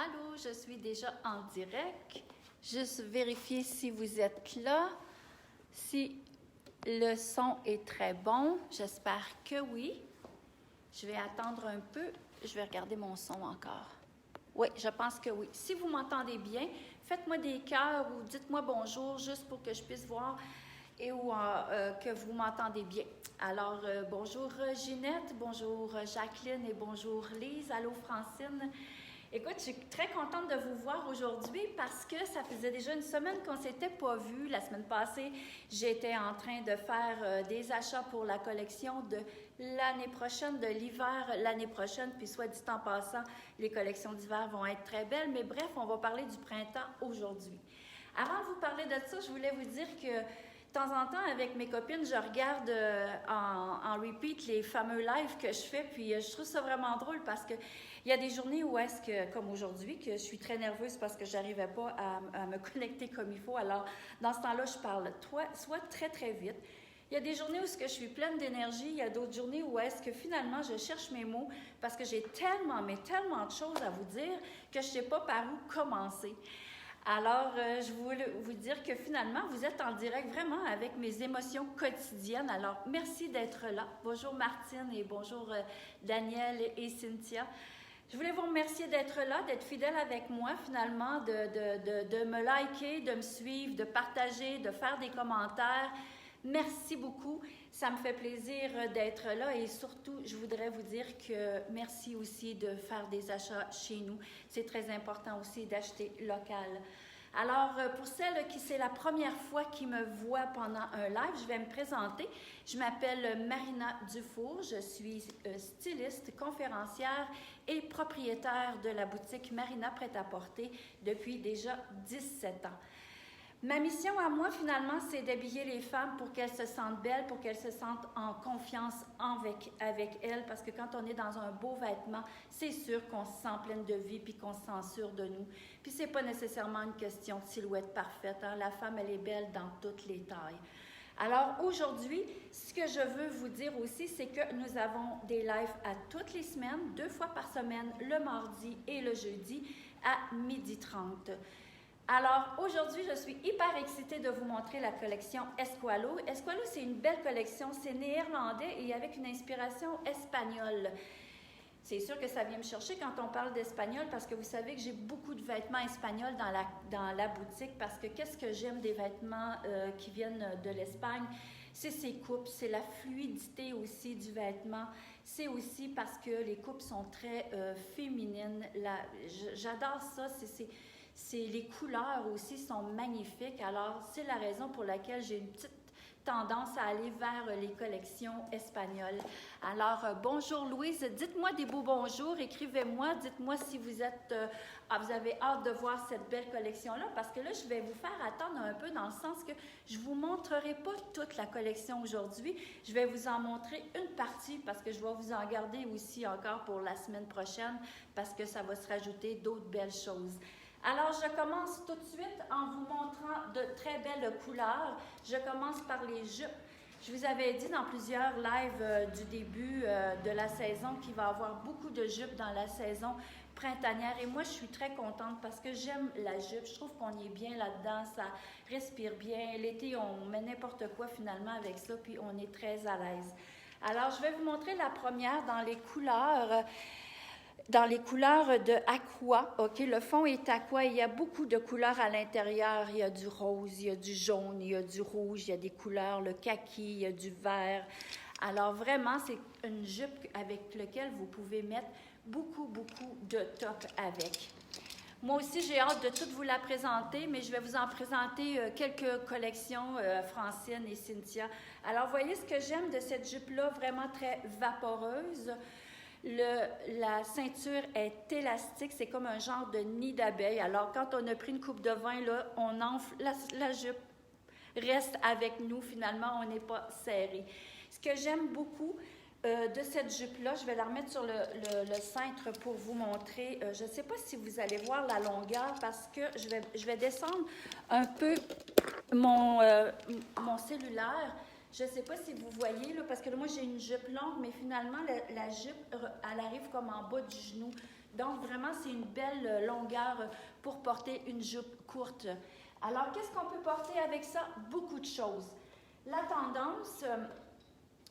Allô, je suis déjà en direct. Juste vérifier si vous êtes là, si le son est très bon. J'espère que oui. Je vais attendre un peu. Je vais regarder mon son encore. Oui, je pense que oui. Si vous m'entendez bien, faites-moi des cœurs ou dites-moi bonjour juste pour que je puisse voir et que vous m'entendez bien. Alors, bonjour Ginette, bonjour Jacqueline et bonjour Lise. Allô Francine. Écoute, je suis très contente de vous voir aujourd'hui parce que ça faisait déjà une semaine qu'on ne s'était pas vu. La semaine passée, j'étais en train de faire des achats pour la collection de l'année prochaine, de l'hiver l'année prochaine. Puis soit dit en passant, les collections d'hiver vont être très belles. Mais bref, on va parler du printemps aujourd'hui. Avant de vous parler de ça, je voulais vous dire que de temps en temps, avec mes copines, je regarde en repeat les fameux lives que je fais. Puis je trouve ça vraiment drôle parce que il y a des journées où est-ce que, comme aujourd'hui, que je suis très nerveuse parce que je n'arrivais pas à me connecter comme il faut. Alors, dans ce temps-là, je parle soit très, très vite. Il y a des journées où je suis pleine d'énergie. Il y a d'autres journées où est-ce que finalement, je cherche mes mots parce que j'ai tellement, mais tellement de choses à vous dire que je ne sais pas par où commencer. Alors, je voulais vous dire que finalement, vous êtes en direct vraiment avec mes émotions quotidiennes. Alors, merci d'être là. Bonjour Martine et bonjour Daniel et Cynthia. Je voulais vous remercier d'être là, d'être fidèle avec moi finalement, de me liker, de me suivre, de partager, de faire des commentaires. Merci beaucoup. Ça me fait plaisir d'être là et surtout, je voudrais vous dire que merci aussi de faire des achats chez nous. C'est très important aussi d'acheter local. Alors, pour celles qui c'est la première fois qui me voient pendant un live, je vais me présenter. Je m'appelle Marina Dufour, je suis styliste, conférencière et propriétaire de la boutique Marina Prêt-à-Porter depuis déjà 17 ans. Ma mission à moi, finalement, c'est d'habiller les femmes pour qu'elles se sentent belles, pour qu'elles se sentent en confiance avec elles, parce que quand on est dans un beau vêtement, c'est sûr qu'on se sent pleine de vie puis qu'on se sent sûre de nous. Puis c'est pas nécessairement une question de silhouette parfaite, hein? La femme, elle est belle dans toutes les tailles. Alors aujourd'hui, ce que je veux vous dire aussi, c'est que nous avons des lives à toutes les semaines, 2 fois par semaine, le mardi et le jeudi à 12h30. Alors, aujourd'hui, je suis hyper excitée de vous montrer la collection Esqualo. Esqualo, c'est une belle collection, c'est néerlandais et avec une inspiration espagnole. C'est sûr que ça vient me chercher quand on parle d'espagnol parce que vous savez que j'ai beaucoup de vêtements espagnols dans la boutique parce que qu'est-ce que j'aime des vêtements qui viennent de l'Espagne? C'est ses coupes, c'est la fluidité aussi du vêtement. C'est aussi parce que les coupes sont très féminines. J'adore ça, les couleurs aussi sont magnifiques. Alors, c'est la raison pour laquelle j'ai une petite tendance à aller vers les collections espagnoles. Alors, bonjour Louise, dites-moi des beaux bonjours, écrivez-moi, dites-moi si vous avez hâte de voir cette belle collection-là, parce que là, je vais vous faire attendre un peu dans le sens que je ne vous montrerai pas toute la collection aujourd'hui. Je vais vous en montrer une partie parce que je vais vous en garder aussi encore pour la semaine prochaine parce que ça va se rajouter d'autres belles choses. Alors, je commence tout de suite en vous montrant de très belles couleurs. Je commence par les jupes. Je vous avais dit dans plusieurs lives du début de la saison qu'il va y avoir beaucoup de jupes dans la saison printanière. Et moi, je suis très contente parce que j'aime la jupe. Je trouve qu'on est bien là-dedans, ça respire bien. L'été, on met n'importe quoi finalement avec ça, puis on est très à l'aise. Alors, je vais vous montrer la première dans les couleurs. Dans les couleurs de aqua, ok, le fond est aqua, il y a beaucoup de couleurs à l'intérieur, il y a du rose, il y a du jaune, il y a du rouge, il y a des couleurs, le kaki, il y a du vert. Alors vraiment, c'est une jupe avec laquelle vous pouvez mettre beaucoup de top avec. Moi aussi, j'ai hâte de toutes vous la présenter, mais je vais vous en présenter quelques collections, Francine et Cynthia. Alors, voyez ce que j'aime de cette jupe-là, vraiment très vaporeuse. La ceinture est élastique, c'est comme un genre de nid d'abeille. Alors, quand on a pris une coupe de vin, là, on enfle, la jupe reste avec nous. Finalement, on n'est pas serré. Ce que j'aime beaucoup de cette jupe-là, je vais la remettre sur le cintre pour vous montrer. Je ne sais pas si vous allez voir la longueur parce que je vais descendre un peu mon cellulaire. Je ne sais pas si vous voyez, là, parce que là, moi, j'ai une jupe longue, mais finalement, la jupe, elle arrive comme en bas du genou. Donc, vraiment, c'est une belle longueur pour porter une jupe courte. Alors, qu'est-ce qu'on peut porter avec ça? Beaucoup de choses. La tendance,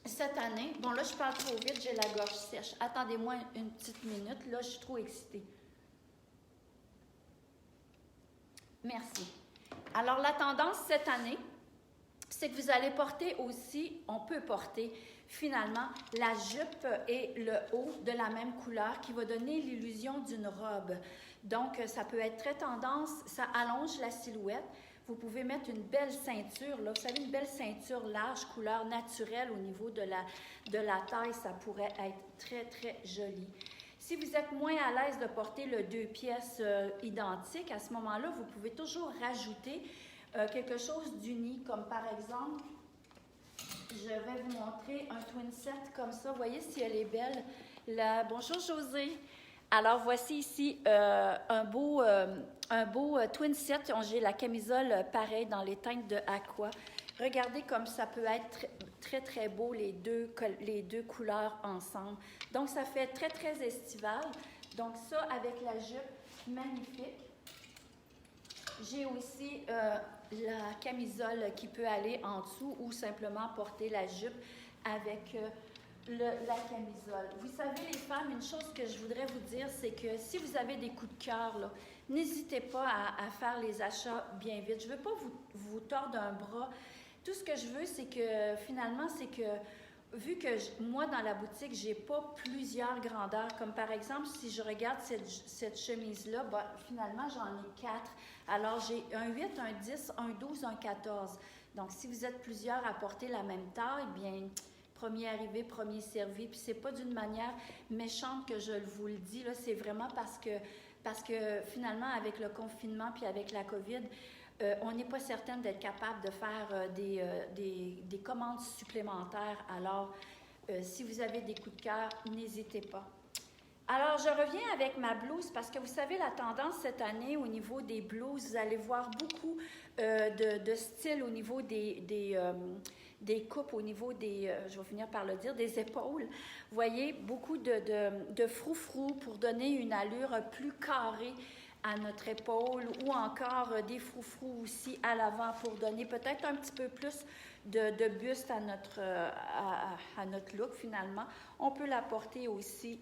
cette année, bon là, je parle trop vite, j'ai la gorge sèche. Attendez-moi une petite minute, là, je suis trop excitée. Merci. Alors, la tendance cette année, c'est que vous allez porter aussi, on peut porter finalement la jupe et le haut de la même couleur qui va donner l'illusion d'une robe. Donc, ça peut être très tendance, ça allonge la silhouette. Vous pouvez mettre une belle ceinture, là, vous savez, une belle ceinture large, couleur naturelle au niveau de la taille, ça pourrait être très, très joli. Si vous êtes moins à l'aise de porter le 2 pièces identiques, à ce moment-là, vous pouvez toujours rajouter quelque chose d'uni, comme par exemple, je vais vous montrer un twin set comme ça. Voyez si elle est belle. Bonjour José. Alors voici ici un beau twin set. J'ai la camisole pareil dans les teintes de aqua. Regardez comme ça peut être très, très beau, les deux couleurs ensemble. Donc, ça fait très, très estival. Donc, ça, avec la jupe, magnifique. J'ai aussi la camisole qui peut aller en dessous ou simplement porter la jupe avec la camisole. Vous savez, les femmes, une chose que je voudrais vous dire, c'est que si vous avez des coups de cœur, n'hésitez pas à faire les achats bien vite. Je ne veux pas vous tordre un bras. Tout ce que je veux, c'est que finalement, vu que moi, dans la boutique, je n'ai pas plusieurs grandeurs, comme par exemple, si je regarde cette chemise-là, finalement, j'en ai 4. Alors, j'ai un 8, un 10, un 12, un 14. Donc, si vous êtes plusieurs à porter la même taille, bien, premier arrivé, premier servi. Puis, c'est pas d'une manière méchante que je vous le dis, là, c'est vraiment parce que finalement, avec le confinement puis avec la COVID, on n'est pas certaine d'être capable de faire des commandes supplémentaires. Alors, si vous avez des coups de cœur, n'hésitez pas. Alors, je reviens avec ma blouse parce que vous savez, la tendance cette année au niveau des blouses, vous allez voir beaucoup de styles au niveau des coupes, au niveau je vais finir par le dire, des épaules. Vous voyez, beaucoup de froufrous pour donner une allure plus carrée à notre épaule ou encore des froufrous aussi à l'avant pour donner peut-être un petit peu plus de buste à notre look finalement. On peut la porter aussi,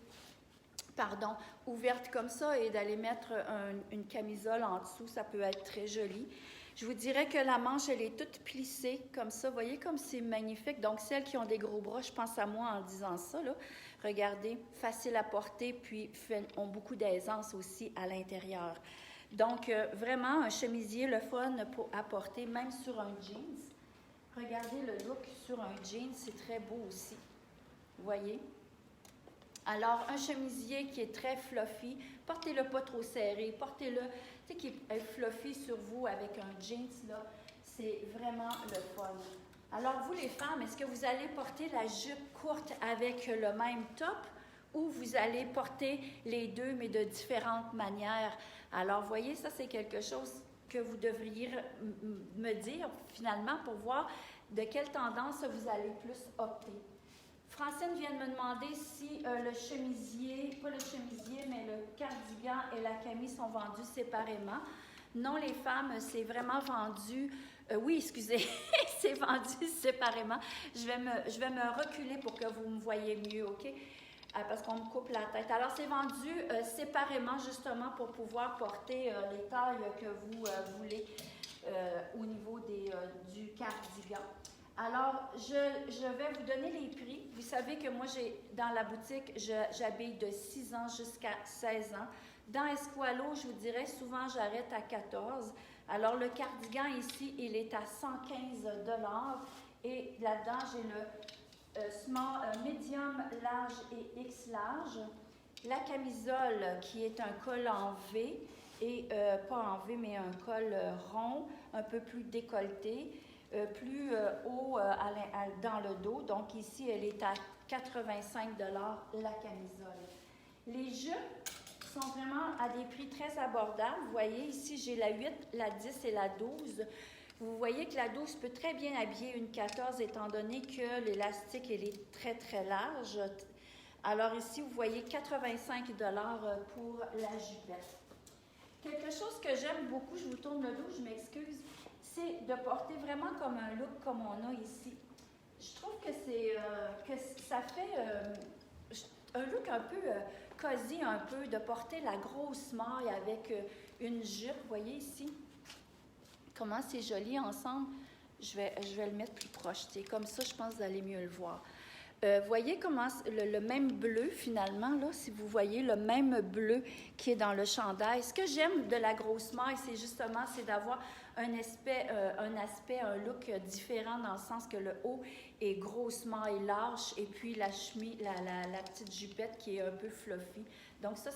ouverte comme ça et d'aller mettre une camisole en dessous, ça peut être très joli. Je vous dirais que la manche, elle est toute plissée comme ça. Vous voyez comme c'est magnifique. Donc, celles qui ont des gros bras, je pense à moi en disant ça, là. Regardez, facile à porter, puis ont beaucoup d'aisance aussi à l'intérieur. Donc, vraiment, un chemisier, le fun à porter, même sur un jeans. Regardez le look sur un jeans, c'est très beau aussi. Vous voyez? Alors, un chemisier qui est très fluffy, portez-le pas trop serré, portez-le, tu sais, qui est fluffy sur vous avec un jeans, là, c'est vraiment le fun. Alors, vous les femmes, est-ce que vous allez porter la jupe courte avec le même top ou vous allez porter les deux, mais de différentes manières? Alors, vous voyez, ça, c'est quelque chose que vous devriez me dire, finalement, pour voir de quelle tendance vous allez plus opter. Francine vient de me demander si le chemisier, pas le chemisier, mais le cardigan et la camise sont vendus séparément. Non, les femmes, c'est vraiment vendu... oui, excusez, c'est vendu séparément. Je vais me reculer pour que vous me voyez mieux, OK? Parce qu'on me coupe la tête. Alors, c'est vendu séparément, justement, pour pouvoir porter les tailles que vous voulez au niveau du cardigan. Alors, je vais vous donner les prix. Vous savez que moi, dans la boutique, j'habille de 6 ans jusqu'à 16 ans. Dans Esqualo, je vous dirais, souvent, j'arrête à 14. Alors, le cardigan ici, il est à 115 $. Et là-dedans, j'ai le small, medium, large et X large. La camisole, qui est un col en V, et pas en V, mais un col rond, un peu plus décolleté. Plus haut dans le dos. Donc ici, elle est à 85 $ la camisole. Les jupes sont vraiment à des prix très abordables. Vous voyez, ici, j'ai la 8, la 10 et la 12. Vous voyez que la 12 peut très bien habiller une 14 étant donné que l'élastique, elle est très, très large. Alors ici, vous voyez 85 $ pour la jupette. Quelque chose que j'aime beaucoup, je vous tourne le dos, je m'excuse, c'est de porter vraiment comme un look comme on a ici. Je trouve que ça fait un look un peu cosy, un peu, de porter la grosse maille avec une jupe, vous voyez ici, comment c'est joli ensemble. Je vais le mettre plus proche, comme ça, je pense que vous allez mieux le voir. Voyez comment le même bleu, finalement, là, si vous voyez le même bleu qui est dans le chandail. Ce que j'aime de la grosse maille, c'est d'avoir un aspect, un look différent dans le sens que le haut est grosse maille large et puis la chemise, la petite jupette qui est un peu fluffy. Donc ça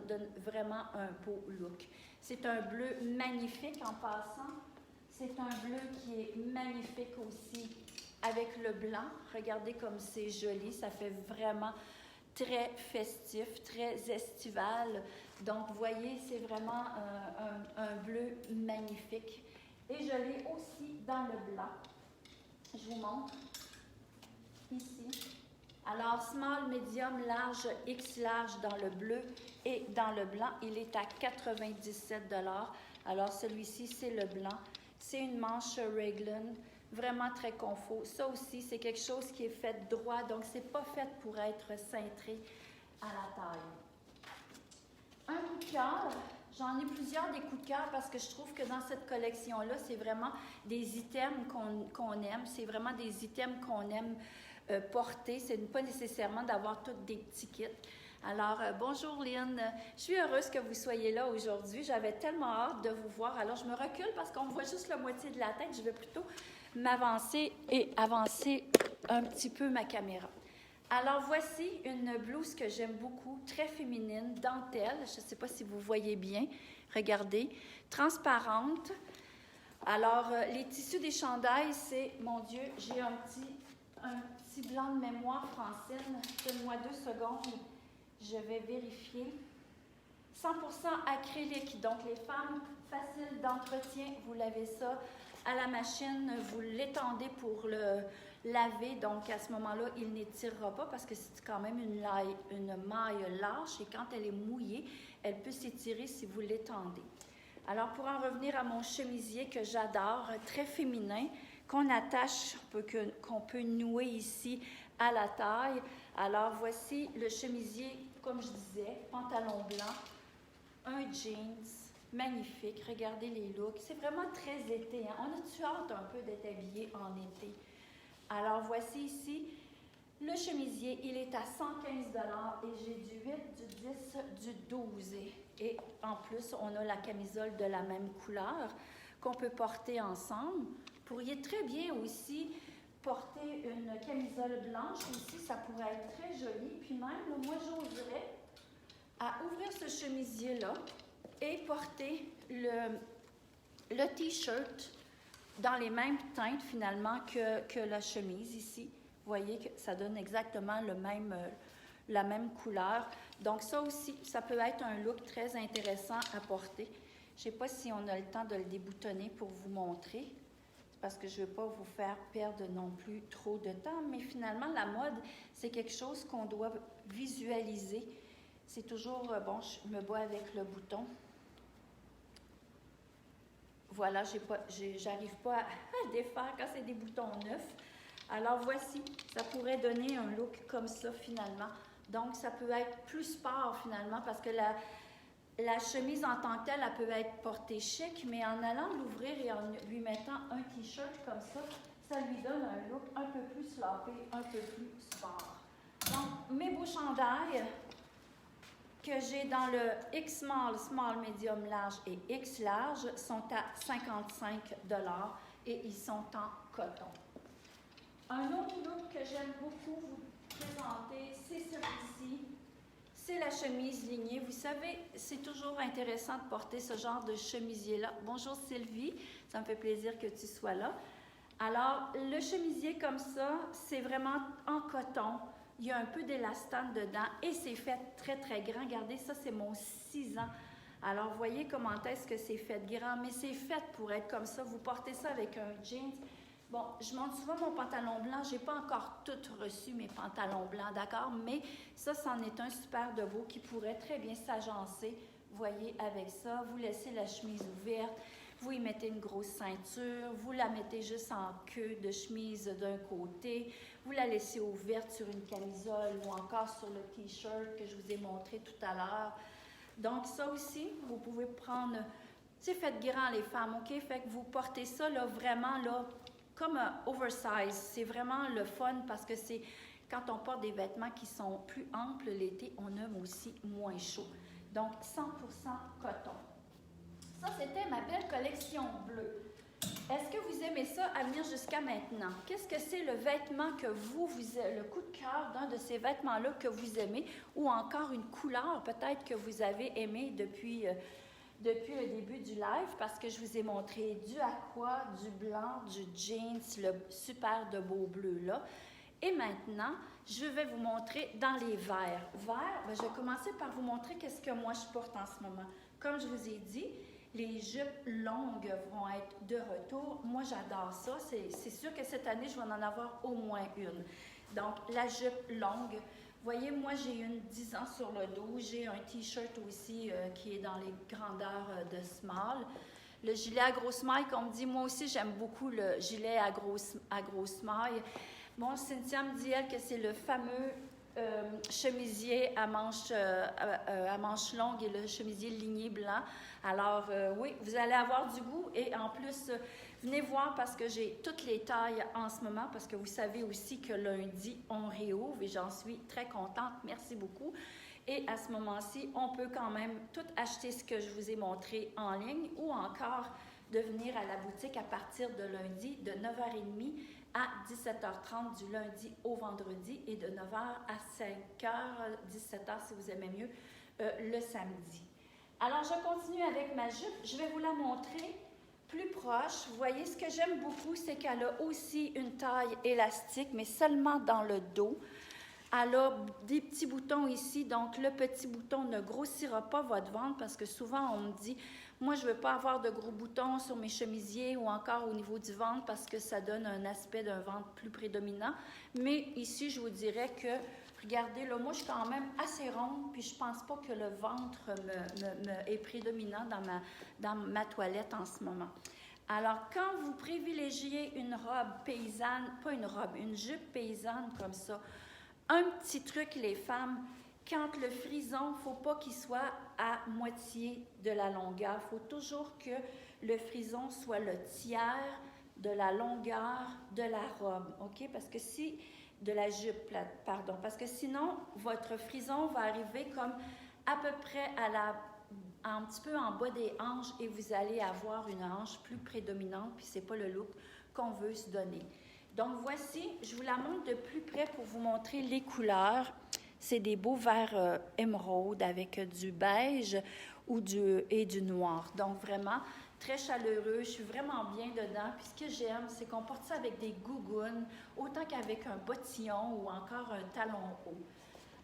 donne vraiment un beau look. C'est un bleu magnifique en passant. C'est un bleu qui est magnifique aussi avec le blanc. Regardez comme c'est joli. Ça fait vraiment très festif, très estival. Donc, vous voyez, c'est vraiment un bleu magnifique. Et je l'ai aussi dans le blanc. Je vous montre ici. Alors, small, medium, large, X large dans le bleu et dans le blanc, il est à 97 $. Alors, celui-ci, c'est le blanc. C'est une manche raglan, vraiment très confort. Ça aussi, c'est quelque chose qui est fait droit, donc c'est pas fait pour être cintré à la taille. Un coup de cœur, j'en ai plusieurs des coups de cœur parce que je trouve que dans cette collection-là, c'est vraiment des items qu'on aime. C'est vraiment des items qu'on aime porter. C'est pas nécessairement d'avoir toutes des petits kits. Alors, bonjour Lynn. Je suis heureuse que vous soyez là aujourd'hui. J'avais tellement hâte de vous voir. Alors, je me recule parce qu'on voit juste la moitié de la tête. Je vais plutôt m'avancer et avancer un petit peu ma caméra. Alors, voici une blouse que j'aime beaucoup, très féminine, dentelle. Je ne sais pas si vous voyez bien. Regardez. Transparente. Alors, les tissus des chandails, c'est, mon Dieu, j'ai un petit blanc de mémoire, Francine. Donne-moi 2 secondes. Je vais vérifier. 100% acrylique. Donc, les femmes, faciles d'entretien, vous lavez ça à la machine, vous l'étendez pour le laver. Donc, à ce moment-là, il n'étirera pas parce que c'est quand même une maille large et quand elle est mouillée, elle peut s'étirer si vous l'étendez. Alors, pour en revenir à mon chemisier que j'adore, très féminin, qu'on attache, qu'on peut nouer ici à la taille. Alors, voici le chemisier, comme je disais, pantalon blanc, un jeans, magnifique. Regardez les looks. C'est vraiment très été. Hein? On a-tu hâte un peu d'être habillé en été? Alors, voici ici le chemisier. Il est à 115 $ et j'ai du 8, du 10, du 12. Et en plus, on a la camisole de la même couleur qu'on peut porter ensemble. Vous pourriez très bien aussi porter une camisole blanche aussi, ça pourrait être très joli. Puis même, là, moi, j'oserais à ouvrir ce chemisier-là et porter le T-shirt dans les mêmes teintes, finalement, que la chemise ici. Vous voyez que ça donne exactement la même couleur. Donc, ça aussi, ça peut être un look très intéressant à porter. Je ne sais pas si on a le temps de le déboutonner pour vous montrer, parce que je ne veux pas vous faire perdre non plus trop de temps, mais finalement, la mode, c'est quelque chose qu'on doit visualiser. C'est toujours, bon, je me bats avec le bouton. Voilà, j'arrive pas à défaire quand c'est des boutons neufs. Alors, voici, ça pourrait donner un look comme ça, finalement. Donc, ça peut être plus sport, finalement, parce que la chemise en tant que telle, elle peut être portée chic, mais en allant l'ouvrir et en lui mettant un T-shirt comme ça lui donne un look un peu plus sloppy, un peu plus sport. Donc, mes beaux chandails que j'ai dans le X small, small, medium, large et X large sont à 55 $ et ils sont en coton. Un autre look que j'aime beaucoup vous présenter, c'est celui-ci. C'est la chemise lignée. Vous savez, c'est toujours intéressant de porter ce genre de chemisier-là. Bonjour Sylvie, ça me fait plaisir que tu sois là. Alors, le chemisier comme ça, c'est vraiment en coton. Il y a un peu d'élastane dedans et c'est fait très, très grand. Regardez, ça, c'est mon 6 ans. Alors, voyez comment est-ce que c'est fait grand, mais c'est fait pour être comme ça. Vous portez ça avec un jeans. Bon, je montre souvent mon pantalon blanc. Je n'ai pas encore tout reçu mes pantalons blancs, d'accord? Mais ça, c'en est un super de beau qui pourrait très bien s'agencer. Vous voyez, avec ça, vous laissez la chemise ouverte, vous y mettez une grosse ceinture, vous la mettez juste en queue de chemise d'un côté, vous la laissez ouverte sur une camisole ou encore sur le T-shirt que je vous ai montré tout à l'heure. Donc, ça aussi, vous pouvez prendre... Tu sais, faites grand les femmes, OK? Fait que vous portez ça, là, vraiment, là, comme un oversize. C'est vraiment le fun parce que c'est... Quand on porte des vêtements qui sont plus amples l'été, on a aussi moins chaud. Donc, 100% coton. Ça, c'était ma belle collection bleue. Est-ce que vous aimez ça à venir jusqu'à maintenant? Qu'est-ce que c'est le vêtement que vous le coup de cœur d'un de ces vêtements-là que vous aimez ou encore une couleur peut-être que vous avez aimé depuis le début du live parce que je vous ai montré du aqua, du blanc, du jeans, le super de beau bleu là. Et maintenant, je vais vous montrer dans les verts. Verts, je vais commencer par vous montrer qu'est-ce que moi je porte en ce moment. Comme je vous ai dit, les jupes longues vont être de retour. Moi, j'adore ça. C'est sûr que cette année, je vais en avoir au moins une. Donc, la jupe longue. Vous voyez, moi, j'ai une 10 ans sur le dos. J'ai un T-shirt aussi qui est dans les grandeurs de small. Le gilet à grosse maille, comme me dit, moi aussi, j'aime beaucoup le gilet à grosse maille. Bon, Cynthia me dit, elle, que c'est le fameux chemisier à manches longues et le chemisier ligné blanc. Alors, oui, vous allez avoir du goût et en plus, venez voir parce que j'ai toutes les tailles en ce moment parce que vous savez aussi que lundi, on réouvre et j'en suis très contente. Merci beaucoup. Et à ce moment-ci, on peut quand même tout acheter ce que je vous ai montré en ligne ou encore de venir à la boutique à partir de lundi de 9h30 à 17h30 du lundi au vendredi et de 9h à 5h, 17h si vous aimez mieux, le samedi. Alors, je continue avec ma jupe. Je vais vous la montrer plus proche. Vous voyez, ce que j'aime beaucoup, c'est qu'elle a aussi une taille élastique, mais seulement dans le dos. Elle a des petits boutons ici, donc le petit bouton ne grossira pas votre ventre parce que souvent on me dit, moi je ne veux pas avoir de gros boutons sur mes chemisiers ou encore au niveau du ventre parce que ça donne un aspect d'un ventre plus prédominant. Mais ici, je vous dirais que, regardez, là, moi je suis quand même assez ronde puis je ne pense pas que le ventre est prédominant dans ma toilette en ce moment. Alors, quand vous privilégiez une robe paysanne, pas une robe, une jupe paysanne comme ça, un petit truc, les femmes, quand le frison, il ne faut pas qu'il soit à moitié de la longueur. Il faut toujours que le frison soit le tiers de la longueur de la robe, OK? Parce que si, de la jupe, pardon, parce que sinon, votre frison va arriver comme à peu près un petit peu en bas des hanches et vous allez avoir une hanche plus prédominante, puis ce n'est pas le look qu'on veut se donner. Donc, voici, je vous la montre de plus près pour vous montrer les couleurs. C'est des beaux verts émeraude avec du beige et du noir. Donc, vraiment, très chaleureux. Je suis vraiment bien dedans. Puis, ce que j'aime, c'est qu'on porte ça avec des gougounes, autant qu'avec un bottillon ou encore un talon haut.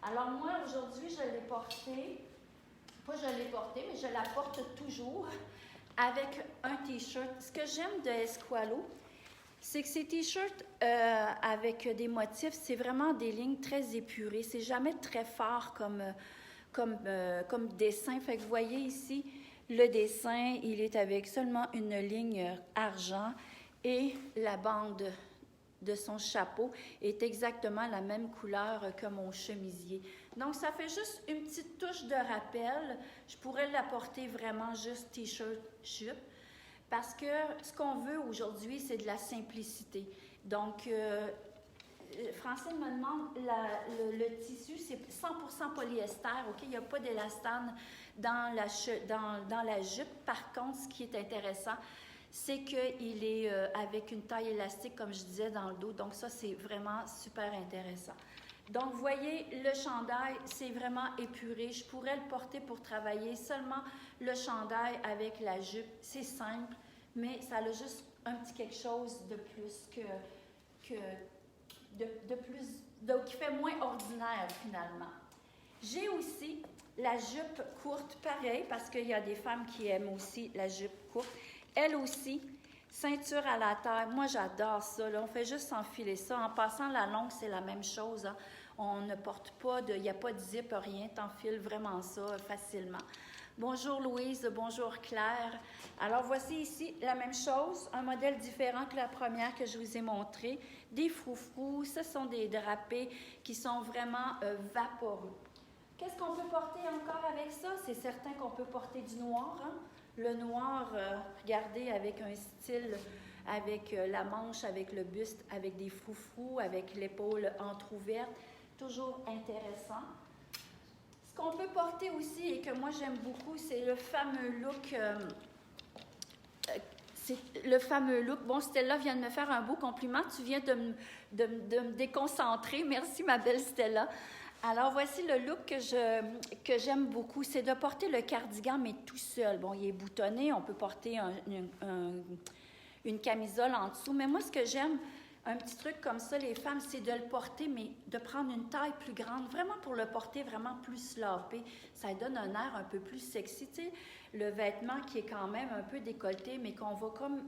Alors, moi, aujourd'hui, je l'ai porté. Pas je l'ai porté, mais je la porte toujours avec un T-shirt. Ce que j'aime de Esqualo, c'est que ces T-shirts avec des motifs, c'est vraiment des lignes très épurées. C'est jamais très fort comme dessin. Fait que vous voyez ici, le dessin, il est avec seulement une ligne argent et la bande de son chapeau est exactement la même couleur que mon chemisier. Donc, ça fait juste une petite touche de rappel. Je pourrais la porter vraiment juste T-shirt, jupe. Parce que ce qu'on veut aujourd'hui, c'est de la simplicité. Donc, Francine me demande, le tissu, c'est 100% polyester, OK? Il n'y a pas d'élastane dans la jupe. Par contre, ce qui est intéressant, c'est qu'il est avec une taille élastique, comme je disais, dans le dos. Donc, ça, c'est vraiment super intéressant. Donc, vous voyez, le chandail, c'est vraiment épuré. Je pourrais le porter pour travailler seulement le chandail avec la jupe. C'est simple, mais ça a juste un petit quelque chose de plus qui fait moins ordinaire, finalement. J'ai aussi la jupe courte, pareil, parce qu'il y a des femmes qui aiment aussi la jupe courte. Elle aussi, Ceinture à la taille, moi j'adore ça. Là. On fait juste enfiler ça. En passant, la longue, c'est la même chose. Hein. On ne porte pas il n'y a pas de zip, rien. T'enfiles vraiment ça facilement. Bonjour Louise, bonjour Claire. Alors voici ici la même chose, un modèle différent que la première que je vous ai montré. Des froufrous, ce sont des drapés qui sont vraiment vaporeux. Qu'est-ce qu'on peut porter encore avec ça? C'est certain qu'on peut porter du noir. Hein? Le noir, regardez, avec un style, avec la manche, avec le buste, avec des froufrous, avec l'épaule entrouverte. Toujours intéressant. Ce qu'on peut porter aussi et que moi j'aime beaucoup, c'est le fameux look. Bon, Stella vient de me faire un beau compliment. Tu viens de me déconcentrer. Merci, ma belle Stella. Alors, voici le look que j'aime beaucoup. C'est de porter le cardigan, mais tout seul. Bon, il est boutonné. On peut porter une camisole en dessous. Mais moi, ce que j'aime, un petit truc comme ça, les femmes, c'est de le porter, mais de prendre une taille plus grande, vraiment pour le porter vraiment plus slopé. Ça donne un air un peu plus sexy. Tu sais, le vêtement qui est quand même un peu décolleté, mais qu'on va comme,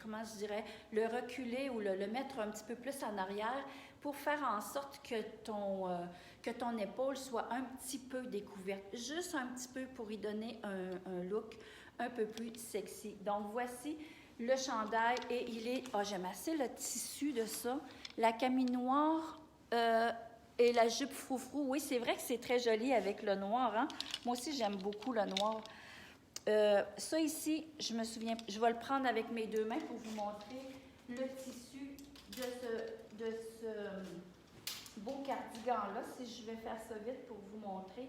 comment je dirais, le reculer ou le mettre un petit peu plus en arrière pour faire en sorte que ton épaule soit un petit peu découverte. Juste un petit peu pour y donner un look un peu plus sexy. Donc, voici le chandail et il est... Oh, j'aime assez le tissu de ça. La camine noire et la jupe froufrou. Oui, c'est vrai que c'est très joli avec le noir. Hein? Moi aussi, j'aime beaucoup le noir. Ça ici, je me souviens... Je vais le prendre avec mes deux mains pour vous montrer le tissu de ce beau cardigan-là. Si je vais faire ça vite pour vous montrer.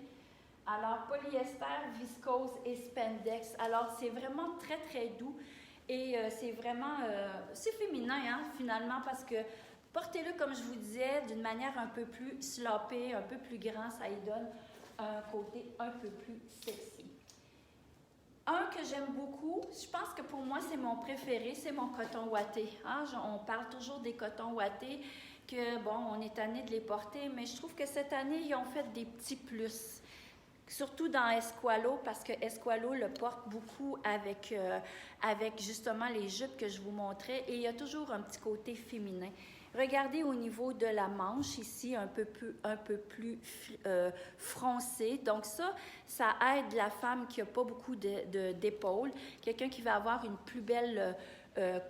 Alors, polyester, viscose et spandex. Alors, c'est vraiment très, très doux. Et c'est vraiment, c'est féminin, hein, finalement, parce que portez-le, comme je vous disais, d'une manière un peu plus slopée, un peu plus grand, ça y donne un côté un peu plus sexy. Un que j'aime beaucoup, je pense que pour moi, c'est mon préféré, c'est mon coton ouaté. Hein? On parle toujours des cotons ouatés, que, bon, on est tanné de les porter, mais je trouve que cette année, ils ont fait des petits plus. Surtout dans Esqualo, parce que Esqualo le porte beaucoup avec justement les jupes que je vous montrais. Et il y a toujours un petit côté féminin. Regardez au niveau de la manche ici, un peu plus froncé. Donc ça aide la femme qui n'a pas beaucoup d'épaules. Quelqu'un qui va avoir une plus belle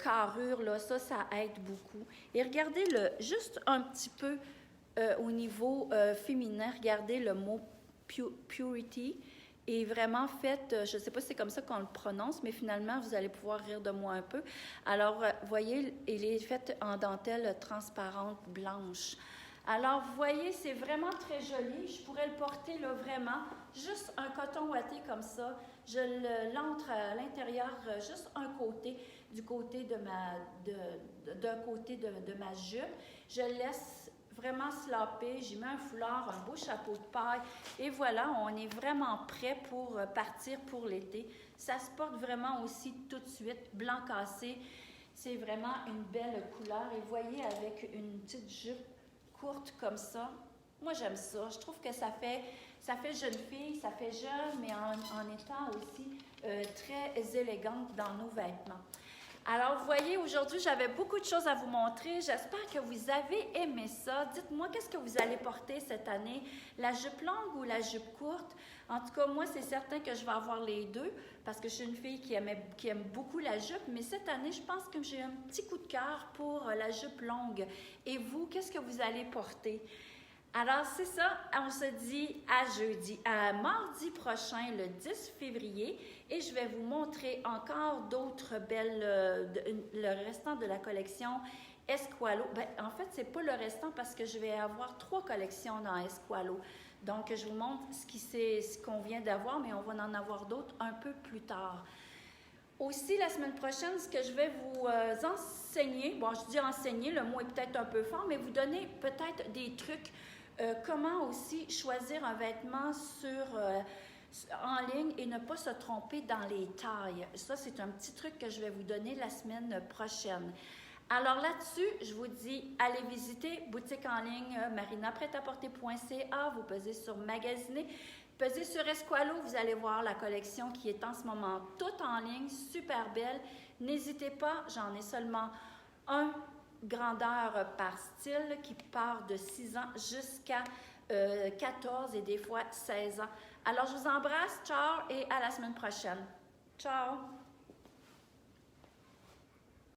carrure, là, ça aide beaucoup. Et regardez juste un petit peu au niveau féminin, regardez le mot Purity est vraiment faite, je ne sais pas si c'est comme ça qu'on le prononce, mais finalement, vous allez pouvoir rire de moi un peu. Alors, vous voyez, il est fait en dentelle transparente blanche. Alors, vous voyez, c'est vraiment très joli. Je pourrais le porter, là, vraiment, juste un coton ouaté comme ça. Je l'entre à l'intérieur, juste un côté, du côté d'un côté de ma jupe. Je laisse vraiment slopé, j'y mets un foulard, un beau chapeau de paille et voilà, on est vraiment prêt pour partir pour l'été. Ça se porte vraiment aussi tout de suite, blanc cassé, c'est vraiment une belle couleur et voyez avec une petite jupe courte comme ça, moi j'aime ça, je trouve que ça fait jeune fille, ça fait jeune mais en étant aussi très élégante dans nos vêtements. Alors, vous voyez, aujourd'hui, j'avais beaucoup de choses à vous montrer. J'espère que vous avez aimé ça. Dites-moi, qu'est-ce que vous allez porter cette année? La jupe longue ou la jupe courte? En tout cas, moi, c'est certain que je vais avoir les deux parce que je suis une fille qui aime beaucoup la jupe. Mais cette année, je pense que j'ai un petit coup de cœur pour la jupe longue. Et vous, qu'est-ce que vous allez porter? Alors, c'est ça, on se dit à mardi prochain, le 10 février, et je vais vous montrer encore d'autres belles, le restant de la collection Esqualo. Ben, en fait, c'est pas le restant parce que je vais avoir 3 collections dans Esqualo. Donc, je vous montre ce qu'on vient d'avoir, mais on va en avoir d'autres un peu plus tard. Aussi, la semaine prochaine, ce que je vais vous enseigner, bon, je dis enseigner, le mot est peut-être un peu fort, mais vous donner peut-être des trucs. Comment aussi choisir un vêtement en ligne et ne pas se tromper dans les tailles. Ça, c'est un petit truc que je vais vous donner la semaine prochaine. Alors là-dessus, je vous dis, allez visiter boutique en ligne marinapretaporter.ca, vous pesez sur magasiner, pesez sur Esqualo, vous allez voir la collection qui est en ce moment toute en ligne, super belle. N'hésitez pas, j'en ai seulement un grandeur par style qui part de 6 ans jusqu'à 14 et des fois 16 ans. Alors je vous embrasse, ciao et à la semaine prochaine. Ciao!